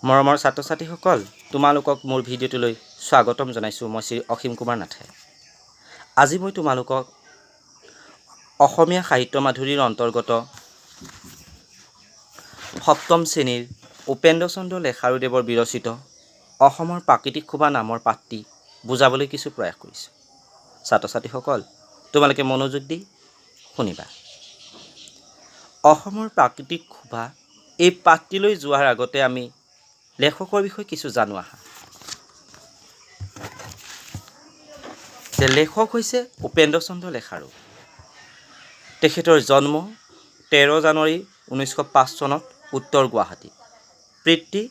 মৰমৰ ছাত্ৰ ছাত্ৰীসকল, তোমালোকক মোৰ ভিডিঅ'টোলৈ স্বাগতম জনাইছোঁ। মই শ্ৰী অসীম কুমাৰ নাথে। আজি মই তোমালোকক অসমীয়া সাহিত্য মাধুৰীৰ অন্তৰ্গত সপ্তম শ্ৰেণীৰ উপেন্দ্ৰ চন্দ্ৰ লেখাৰুদেৱৰ বিৰচিত অসমৰ প্ৰাকৃতিক শোভা নামৰ পাঠটি বুজাবলৈ কিছু প্ৰয়াস কৰিছোঁ। ছাত্ৰ ছাত্ৰীসকল, তোমালোকে মনোযোগ দি শুনিবা। অসমৰ প্ৰাকৃতিক শোভা এই পাঠটিলৈ যোৱাৰ আগতে আমি লেখকৰ বিষয়ে কিছু জানো আহা। যে লেখক হৈছে উপেন্দ্ৰ চন্দ্ৰ লেখাৰু। তেখেতৰ জন্ম 13 জানুৱাৰী 1905 চনত উত্তৰ গুৱাহাটী। পিতৃ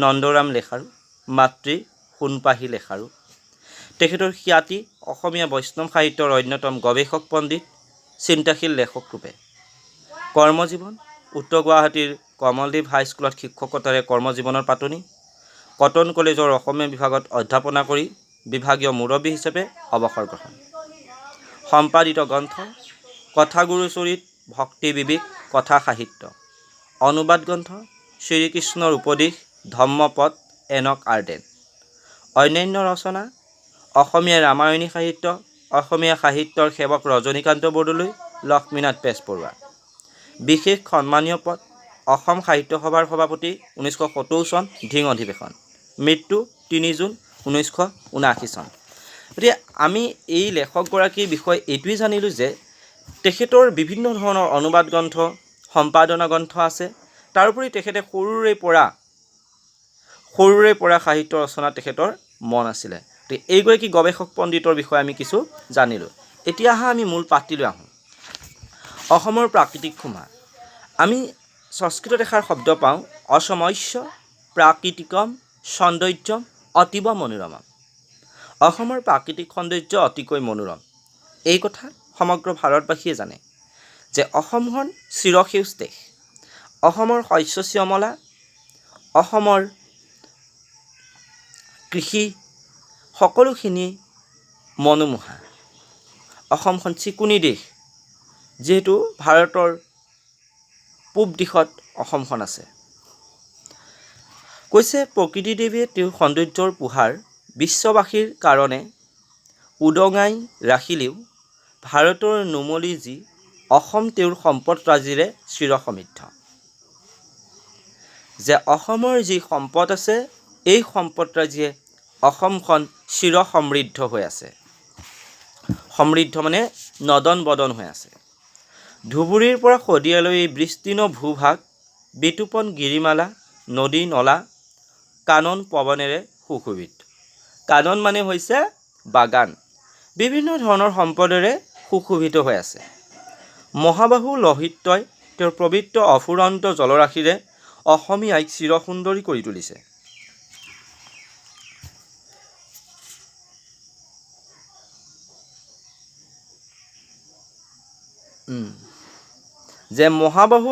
নন্দৰাম লেখাৰু, মাতৃ সোণপাহী লেখাৰু। তেখেতৰ খ্যাতি অসমীয়া বৈষ্ণৱ সাহিত্যৰ অন্যতম গৱেষক পণ্ডিত, চিন্তাশীল লেখক ৰূপে। কৰ্মজীৱন উত্তৰ গুৱাহাটীৰ কমলদেৱ হাইস্কুলত শিক্ষকতাৰে কৰ্মজীৱনৰ পাতনি। কটন কলেজৰ অসমীয়া বিভাগত অধ্যাপনা কৰি বিভাগীয় মুৰব্বী হিচাপে অৱসৰ গ্ৰহণ। সম্পাদিত গ্ৰন্থ কথাগুৰু চৰিত, ভক্তি বিবেক, কথা সাহিত্য। অনুবাদ গ্ৰন্থ শ্ৰীকৃষ্ণৰ উপদেশ, ধম্মপদ, এনক আৰ্ডেন। অন্যান্য ৰচনা অসমীয়া ৰামায়ণী সাহিত্য, অসমীয়া সাহিত্যৰ সেৱক ৰজনীকান্ত বৰদলৈ, লক্ষ্মীনাথ বেজবৰুৱা। বিশেষ সন্মানীয় পদ অসম সাহিত্য সভাৰ সভাপতি 1970 চন ধিং অধিৱেশন। মৃত্যু 3 জুন 1979 চন। গতিকে আমি এই লেখকগৰাকীৰ বিষয়ে এইটোৱেই জানিলোঁ যে তেখেতৰ বিভিন্ন ধৰণৰ অনুবাদ গ্ৰন্থ, সম্পাদনা গ্ৰন্থ আছে। তাৰোপৰি তেখেতে সৰুৰে পৰা সাহিত্য ৰচনা তেখেতৰ মন আছিলে। গতিকে এইগৰাকী গৱেষক পণ্ডিতৰ বিষয়ে আমি কিছু জানিলোঁ। এতিয়া আমি মূল পাঠটিলৈ আহোঁ। অসমৰ প্ৰাকৃতিক শোভা। আমি সংস্কৃতত এষাৰ শব্দ পাওঁ, অসমস্য প্ৰাকৃতিকম সৌন্দৰ্যম অতীৱ মনোৰমম। অসমৰ প্ৰাকৃতিক সৌন্দৰ্য অতিকৈ মনোৰম। এই কথা সমগ্ৰ ভাৰতবাসীয়ে জানে যে অসমখন চিৰসেউজ দেশ। অসমৰ শস্য শ্যামলা, অসমৰ কৃষি সকলোখিনি মনোমোহা। অসমখন চিকুনি দেশ, যিহেতু ভাৰতৰ পূব দিশত অসমখন আছে। কৈছে প্ৰকৃতি দেৱীয়ে তেওঁৰ সৌন্দৰ্যৰ পোহাৰ বিশ্ববাসীৰ কাৰণে উদঙাই ৰাখিলেও ভাৰতৰ নুমলী যি অসম তেওঁৰ সম্পদৰাজিৰে চিৰসমৃদ্ধ। যে অসমৰ যি সম্পদ আছে, এই সম্পদৰাজিয়ে অসমখন চিৰ সমৃদ্ধ হৈ আছে। সমৃদ্ধ মানে নদন বদন হৈ আছে। ধুবুৰীৰ পৰা শদিয়ালৈ এই বিস্তীৰ্ণ ভূভাগ বিতোপন গিৰিমালা, নদী নলা, কানন পৱনেৰে সুশোভিত। কানন মানে হৈছে বাগান, বিভিন্ন ধৰণৰ সম্পদেৰে সুশোভিত হৈ আছে। মহাবাহু লহিত্যই তেওঁৰ পবিত্ৰ অফুৰন্ত জলৰাশিৰে অসমীয়াক চিৰসুন্দৰী কৰি তুলিছে। যে মহাবাহু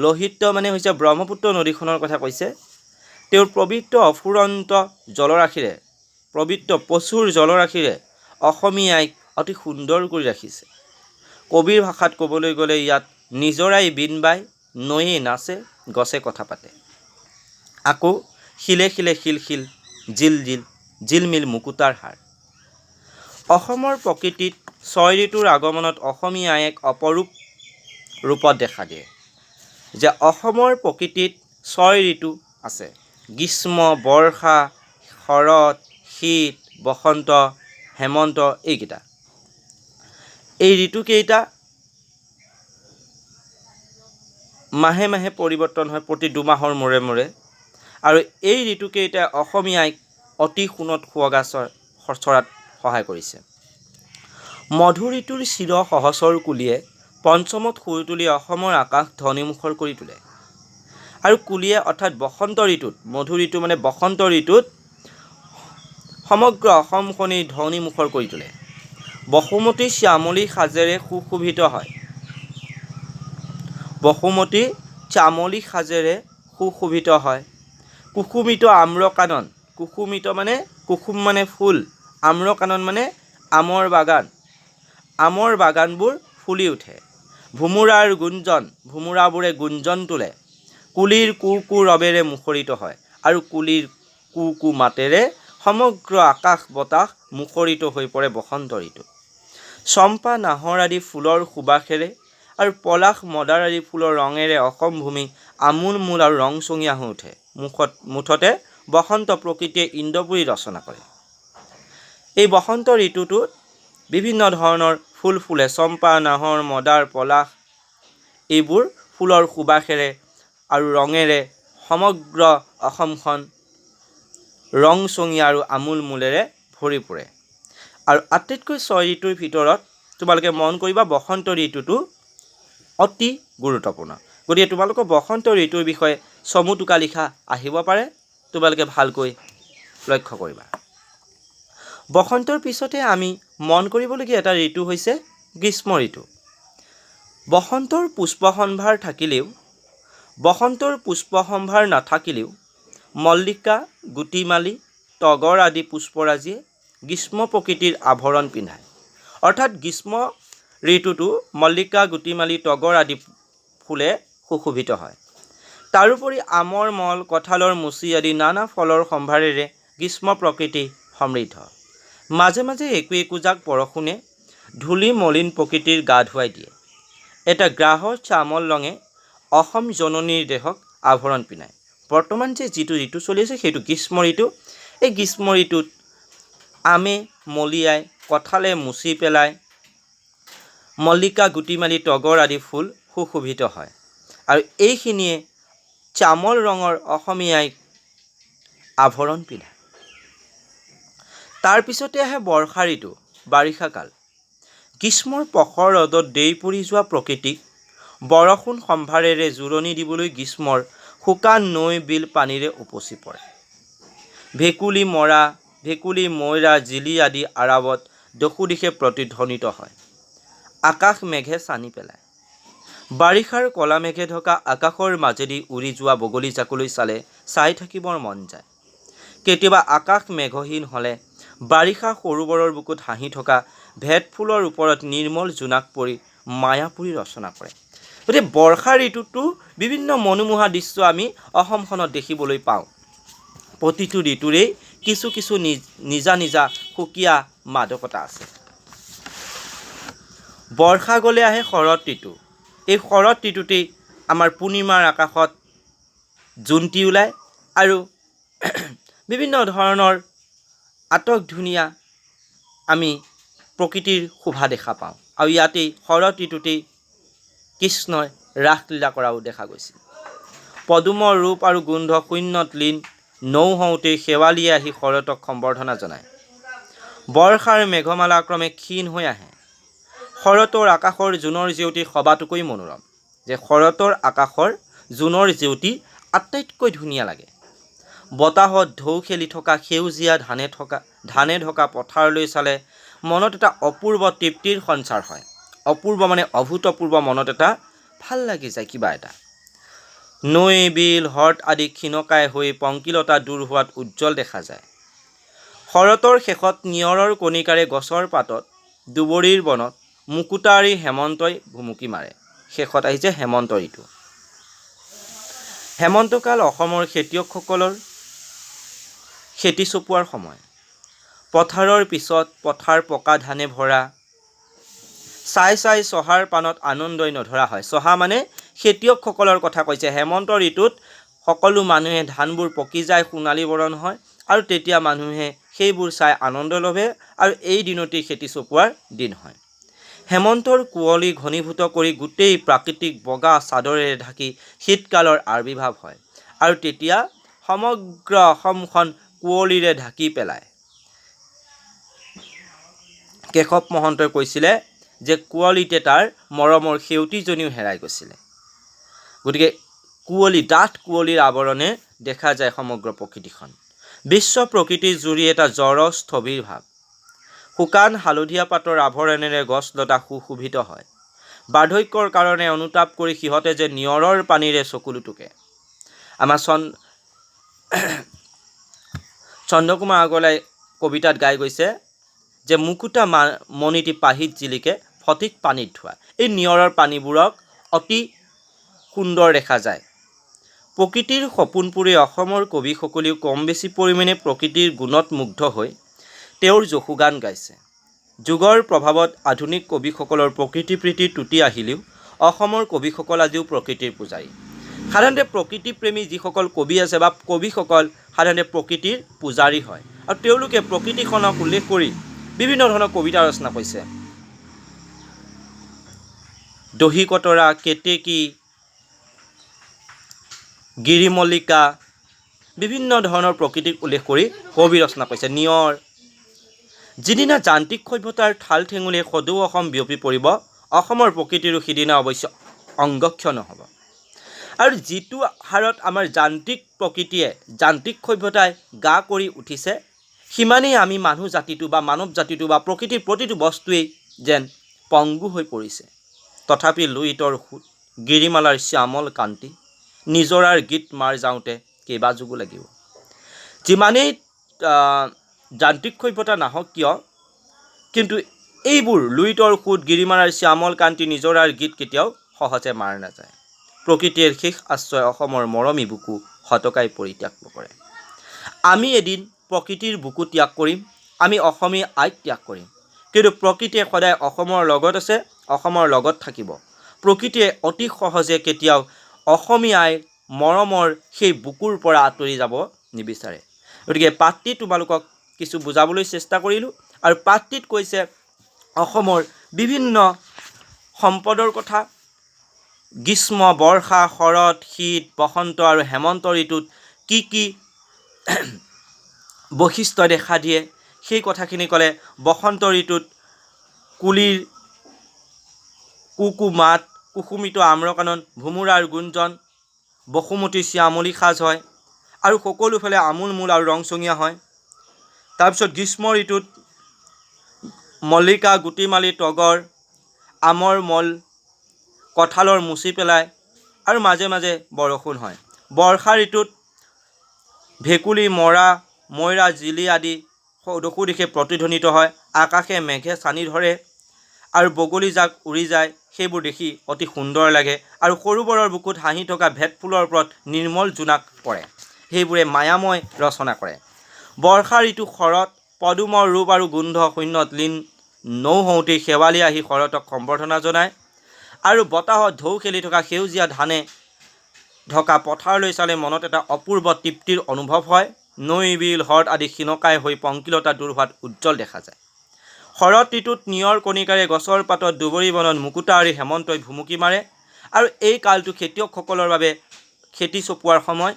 লহিত্য মানে হৈছে ব্ৰহ্মপুত্ৰ নদীখনৰ কথা কৈছে। তেওঁৰ পবিত্ৰ অফুৰন্ত জলৰাশিৰে, পবিত্ৰ প্ৰচুৰ জলৰাশিৰে অসমীয়াক অতি সুন্দৰ কৰি ৰাখিছে। কবিৰ ভাষাত ক'বলৈ গ'লে ইয়াত নিজৰাই বিন বাই, নৈয়ে নাচে, গছে কথা পাতে। আকৌ শিলে শিলে শিলশিল, জিল জিল জিলমিল মুকুতাৰ হাৰ। অসমৰ প্ৰকৃতিত 6 ঋতুৰ আগমনত অসমীয়া এক অপৰূপ ৰূপত দেখা দিয়ে। যে অসমৰ প্ৰকৃতিত 6 ঋতু আছে, গ্ৰীষ্ম, বৰ্ষা, শৰৎ, শীত, বসন্ত, হেমন্ত, এইকেইটা। এই ঋতুকেইটা মাহে মাহে পৰিৱৰ্তন হয়, প্ৰতি 2 মাহৰ মূৰে মূৰে। আৰু এই ঋতুকেইটাই অসমীয়াক অতি সোণত সুৱগা চৰাত সহায় কৰিছে। মধু ঋতুৰ চিৰ সহচৰ কুলিয়ে পঞ্চমত সুৰ তুলি অসমৰ আকাশ ধ্বনিমুখৰ কৰি তোলে। আৰু কুলিয়ে অৰ্থাৎ বসন্ত ঋতুত, মধু ঋতু মানে বসন্ত ঋতুত সমগ্ৰ অসমখনি ধ্বনিমুখৰ কৰি তোলে। বসুমতী শ্যামলী সাজেৰে সুশোভিত হয়। বসুমতী শ্যামলী সাজেৰে সুশোভিত হয়। কুসুমিত আম্ৰকানন, কুসুমিত মানে কুসুম মানে ফুল, আম্ৰকানন মানে আমৰ বাগান, আমৰ বাগানবোৰ ফুলি উঠে। ভোমোৰাৰ গুঞ্জন, ভোমোৰাবোৰে গুঞ্জন তোলে। কুলিৰ কু কু ৰৱেৰে মুখৰিত হয় আৰু কুলিৰ কু কু মাতেৰে সমগ্ৰ আকাশ বতাহ মুখৰিত হৈ পৰে বসন্ত ঋতু। চম্পা নাহৰ আদি ফুলৰ সুবাসেৰে আৰু পলাশ মদাৰ আদি ফুলৰ ৰঙেৰে অসম ভূমি আমোলমোল আৰু ৰংচঙীয়া হৈ উঠে। মুঠতে বসন্ত প্ৰকৃতিয়ে ইন্দ্ৰপুৰী ৰচনা কৰে। এই বসন্ত ঋতুটোত বিভিন্ন ধৰণৰ ফুল ফুলে। চম্পা নাহৰ মদাৰ পলাশ এইবোৰ ফুলৰ সুবাসেৰে আৰু ৰঙেৰে সমগ্ৰ অসমখন ৰংচঙীয়া আৰু আমোলমোলেৰে ভৰি পৰে। আৰু আটাইতকৈ 6 ঋতুৰ ভিতৰত তোমালোকে মন কৰিবা বসন্ত ঋতুটো অতি গুৰুত্বপূৰ্ণ। গতিকে তোমালোকৰ বসন্ত ঋতুৰ বিষয়ে চমু টোকা লিখা আহিব পাৰে, তোমালোকে ভালকৈ লক্ষ্য কৰিবা। বসন্তৰ পিছতে আমি মন কৰিবলগীয়া এটা ঋতু হৈছে গ্ৰীষ্ম ঋতু। বসন্তৰ পুষ্প সম্ভাৰ নাথাকিলেও মল্লিকা, গুটিমালি, তগৰ আদি পুষ্পৰাজিয়ে গ্ৰীষ্ম প্ৰকৃতিৰ আভৰণ পিন্ধায়। অৰ্থাৎ গ্ৰীষ্ম ঋতুটো মল্লিকা, গুটিমালি, তগৰ আদি ফুলে সুশোভিত হয়। তাৰোপৰি আমৰ মল, কঁঠালৰ মুচি আদি নানা ফলৰ সম্ভাৰেৰে গ্ৰীষ্ম প্ৰকৃতি সমৃদ্ধ। মাজে মাজে একোজাক বৰষুণে ধূলি মলিন প্ৰকৃতিৰ গা ধুৱাই দিয়ে। এটা গ্ৰাহৰ চামল ৰঙে অসম জননীৰ দেহক আভৰণ পিন্ধায়। বৰ্তমান যিটো ঋতু চলি আছে সেইটো গ্ৰীষ্ম ঋতু। এই গ্ৰীষ্ম ঋতুত আমে মলিয়াই, কঁঠালে মুচি পেলাই, মল্লিকা, গুটিমালি, তগৰ আদি ফুল সুশোভিত হয়। আৰু এইখিনিয়ে চামল ৰঙৰ অসমীয়াই আভৰণ পিন্ধায়। তাৰপিছতে আহে বৰ্ষা ঋতু, বাৰিষা কাল। গ্ৰীষ্মৰ প্ৰখৰ ৰ'দত দেই পৰি যোৱা প্ৰকৃতিক বৰষুণ সম্ভাৰেৰে জোৰণি দিবলৈ গ্ৰীষ্মৰ শুকান নৈ বিল পানীৰে উপচি পৰে। ভেকুলী ময়ৰা, জিলি আদি আৰাৱত দশোদিশে প্ৰতিধ্বনিত হয়। আকাশ মেঘে ছানি পেলায়। বাৰিষাৰ কলা মেঘে ঢকা আকাশৰ মাজেদি উৰি যোৱা বগলী জাকলৈ চাই থাকিবৰ মন যায়। কেতিয়াবা আকাশ মেঘহীন হ'লে বাৰিষা সৰোবৰৰ বুকুত হাঁহি থকা ভেট ফুলৰ ওপৰত নিৰ্মল জোনাক পৰি মায়াপুৰী ৰচনা কৰে। গতিকে বৰ্ষা ঋতুটো বিভিন্ন মনোমোহা দৃশ্য আমি অসমখনত দেখিবলৈ পাওঁ। প্ৰতিটো ঋতুৰেই কিছু কিছু নিজা নিজা সুকীয়া মাদকতা আছে। বৰ্ষা গ'লে আহে শৰৎ ঋতু। এই শৰৎ ঋতুতেই আমাৰ পূৰ্ণিমাৰ আকাশত জোনটি ওলায় আৰু বিভিন্ন ধৰণৰ আটক ধুনীয়া আমি প্ৰকৃতিৰ শোভা দেখা পাওঁ। আৰু ইয়াতেই শৰৎ ঋতুতেই কৃষ্ণই ৰাসলীলা কৰাও দেখা গৈছিল। পদুমৰ ৰূপ আৰু গোন্ধ শূন্যত লীন, নৌ হওঁতেই শেৱালিয়ে আহি শৰতক সম্বৰ্ধনা জনায়। বৰ্ষাৰ মেঘমালা ক্ৰমে ক্ষীণ হৈ আহে। শৰতৰ আকাশৰ জোনৰ জেউতি সবাতোকৈ মনোৰম। যে শৰতৰ আকাশৰ জোনৰ জেউতি আটাইতকৈ ধুনীয়া লাগে। বতাহত ঢৌ খেলি থকা সেউজীয়া ধানে ঢকা পথাৰলৈ চালে মনত এটা অপূৰ্ব তৃপ্তিৰ সঞ্চাৰ হয়। অপূৰ্ব মানে অভূতপূৰ্ব, মনত এটা ভাল লাগি যায় কিবা এটা। নৈ, বিল, হ্ৰদ আদি ক্ষীণকায় হৈ পংকিলতা দূৰ হোৱাত উজ্জ্বল দেখা যায়। শৰতৰ শেষত নিয়ৰৰ কণিকাৰে গছৰ পাতত, দুবৰিৰ বনত মুকুতাৰী হেমন্তই ভুমুকি মাৰে। শেষত আহিছে হেমন্ত ঋতু। হেমন্তকাল অসমৰ খেতিয়কসকলৰ খেতি চপোৱাৰ সময়। পথাৰৰ পিছত পথাৰ পকা ধানে ভৰা। চাই চহাৰ পাণত আনন্দই নধৰা হয়। চহা মানে খেতিয়কসকলৰ কথা কৈছে। হেমন্ত ঋতুত সকলো মানুহে ধানবোৰ পকি যায়, সোণালী বৰণ হয় আৰু তেতিয়া মানুহে সেইবোৰ চাই আনন্দ লভে আৰু এই দিনতেই খেতি চপোৱাৰ দিন হয়। হেমন্তৰ কুঁৱলী ঘনীভূত কৰি গোটেই প্ৰাকৃতিক বগা চাদৰেৰে ঢাকি শীতকালৰ আবিৰ্ভাৱ হয় আৰু তেতিয়া সমগ্ৰ অসমখন কুঁৱলীৰে ঢাকি পেলায়। কেশৱ মহন্তই কৈছিলে যে কুঁৱলীতে তাৰ মৰমৰ সেউতীজনীও হেৰাই গৈছিলে। গতিকে ডাঠ কুঁৱলীৰ আৱৰণে দেখা যায় সমগ্ৰ প্ৰকৃতিখন। বিশ্ব প্ৰকৃতিৰ জুৰি এটা জৰজ স্থবিৰ ভাৱ। শুকান হালধীয়া পাতৰ আভৰণেৰে গছ লতা সুশোভিত হয়। বাৰ্ধক্যৰ কাৰণে অনুতাপ কৰি সিহঁতে যে নিয়ৰৰ পানীৰে চকুলো টুকে। আমাৰ চন্দ্ৰকুমাৰ আগৰৱালাই কবিতাত গাই গৈছে যে মুকুতা মণিটি পাহিত জিলিকে ফটিক পানীত ধোৱা। এই নিয়ৰৰ পানীবোৰক অতি সুন্দৰ দেখা যায়। প্ৰকৃতিৰ সপোনপুৰে অসমৰ কবিসকলেও কম বেছি পৰিমাণে প্ৰকৃতিৰ গুণত মুগ্ধ হৈ তেওঁৰ যশোগান গাইছে। যুগৰ প্ৰভাৱত আধুনিক কবিসকলৰ প্ৰকৃতি প্ৰীতিৰ ত্ৰুটি আহিলেও অসমৰ কবিসকল আজিও প্ৰকৃতিৰ পূজাৰী। সাধাৰণতে প্ৰকৃতিপ্ৰেমী যিসকল কবি আছে বা কবিসকল সাধাৰণতে প্ৰকৃতিৰ পূজাৰী হয় আৰু তেওঁলোকে প্ৰকৃতিখনক উল্লেখ কৰি বিভিন্ন ধৰণৰ কবিতা ৰচনা কৰিছে। দহি কতৰা, কেতেকী, গিৰিমল্লিকা বিভিন্ন ধৰণৰ প্ৰকৃতিক উল্লেখ কৰি কবি ৰচনা কৰিছে। নিয়ৰ। যিদিনা যান্ত্ৰিক সভ্যতাৰ ঠাল ঠেঙুলিয়ে সদৌ অসম বিয়পি পৰিব, অসমৰ প্ৰকৃতিৰো সিদিনা অৱশ্যে অংগক্ষ নহ'ব। আৰু যিটো হাৰত আমাৰ যান্ত্ৰিক প্ৰকৃতিয়ে যান্ত্ৰিক সভ্যতাই গা কৰি উঠিছে, সিমানেই আমি মানুহ জাতিটো বা মানৱ জাতিটো বা প্ৰকৃতিৰ প্ৰতিটো বস্তুৱেই যেন পংগু হৈ পৰিছে। তথাপি লুইতৰ সুত, গিৰিমালাৰ শ্যামল কান্তি, নিজৰাৰ গীত মাৰ যাওঁতে কেইবা যুগো লাগিব। যিমানেই যান্ত্ৰিক সভ্যতা নাহক কিয়, কিন্তু এইবোৰ লুইতৰ সুত, গিৰিমালাৰ শ্যামল কান্তি, নিজৰাৰ গীত কেতিয়াও সহজে মাৰ নাযায়। প্ৰকৃতিৰ শেষ আশ্ৰয় অসমৰ মৰমী বুকু হতকাই পৰিত্যাগ নকৰে। আমি এদিন প্ৰকৃতিৰ বুকু ত্যাগ কৰিম, আমি অসমীয়া আইক ত্যাগ কৰিম, কিন্তু প্ৰকৃতিয়ে সদায় অসমৰ লগত আছে, অসমৰ লগত থাকিব। প্ৰকৃতিয়ে অতি সহজে কেতিয়াও অসমীয়া আইৰ মৰমৰ সেই বুকুৰ পৰা আঁতৰি যাব নিবিচাৰে। গতিকে পাঠটি তোমালোকক কিছু বুজাবলৈ চেষ্টা কৰিলোঁ আৰু পাঠটিত কৈছে অসমৰ বিভিন্ন সম্পদৰ কথা, গ্ৰীষ্ম, বৰ্ষা, শৰৎ, শীত, বসন্ত আৰু হেমন্ত ঋতুত কি কি বৈশিষ্ট্য দেখা দিয়ে সেই কথাখিনি ক'লে। বসন্ত ঋতুত কুলিৰ কুকু মাত, কুসুমিত আম্ৰকানন, ভোমোৰাৰ গুঞ্জন, বসুমতীৰ শ্যামলী সাজ হয় আৰু সকলোফালে আমোল মোল আৰু ৰংচঙীয়া হয়। তাৰপিছত গ্ৰীষ্ম ঋতুত মল্লিকা, গুটিমালি, তগৰ, আমৰ মল, কঁঠালৰ মুচি পেলায় আৰু মাজে মাজে বৰষুণ হয়। বৰ্ষা ঋতুত ভেকুলী, ময়ৰা, জিলি আদি দশো দিশে প্ৰতিধ্বনিত হয়। আকাশে মেঘে চানি ধৰে আৰু বগলী জাক উৰি যায়, সেইবোৰ দেখি অতি সুন্দৰ লাগে আৰু সৰোবৰৰ বুকুত হাঁহি থকা ভেট ফুলৰ ওপৰত নিৰ্মল জোনাক পৰে, সেইবোৰে মায়াময় ৰচনা কৰে। বৰ্ষা ঋতু শৰৎ, পদুমৰ ৰূপ আৰু গোন্ধ শূন্যত লীন নৌ হওঁতেই শেৱালি আহি শৰতক সম্বৰ্ধনা জনায় আৰু বতাহত ঢৌ খেলি থকা সেউজীয়া ধানে ঢকা পথাৰলৈ চালে মনত এটা অপূৰ্ব তৃপ্তিৰ অনুভৱ হয়। নৈ, বিল, হ্ৰদ আদি ক্ষীণকায় হৈ পংকিলতা দূৰ হোৱাত উজ্জ্বল দেখা যায়। শৰৎ ঋতুত নিয়ৰ কণিকাৰে গছৰ পাতত দুবৰি বনত মুকুতা আৰি হেমন্তই ভুমুকি মাৰে আৰু এই কালটো খেতিয়কসকলৰ বাবে খেতি চপোৱাৰ সময়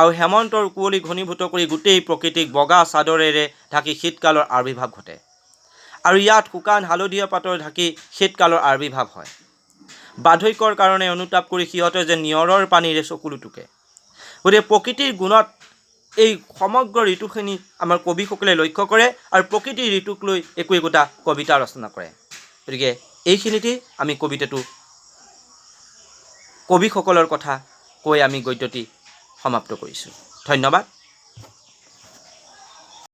আৰু হেমন্তৰ কুঁৱলী ঘনীভূত কৰি গোটেই প্ৰকৃতিক বগা চাদৰেৰে ঢাকি শীতকালৰ আৱিৰ্ভাৱ ঘটে আৰু ইয়াত শুকান হালধীয়া পাতৰ ঢাকি শীতকালৰ আৱিৰ্ভাৱ হয়। বাৰ্ধক্যৰ কাৰণে অনুতাপ কৰি সিহঁতে যে নিয়ৰৰ পানীৰে চকুলো টুকে। গতিকে প্ৰকৃতিৰ গুণত এই সমগ্ৰ ঋতুখিনি আমাৰ কবিসকলে লক্ষ্য কৰে আৰু প্ৰকৃতিৰ ঋতুক লৈ একোটা কবিতা ৰচনা কৰে। গতিকে এইখিনিতেই আমি কবিতাটো কবিসকলৰ কথা কৈ আমি গদ্যটি সমাপ্ত কৰিছোঁ। ধন্যবাদ।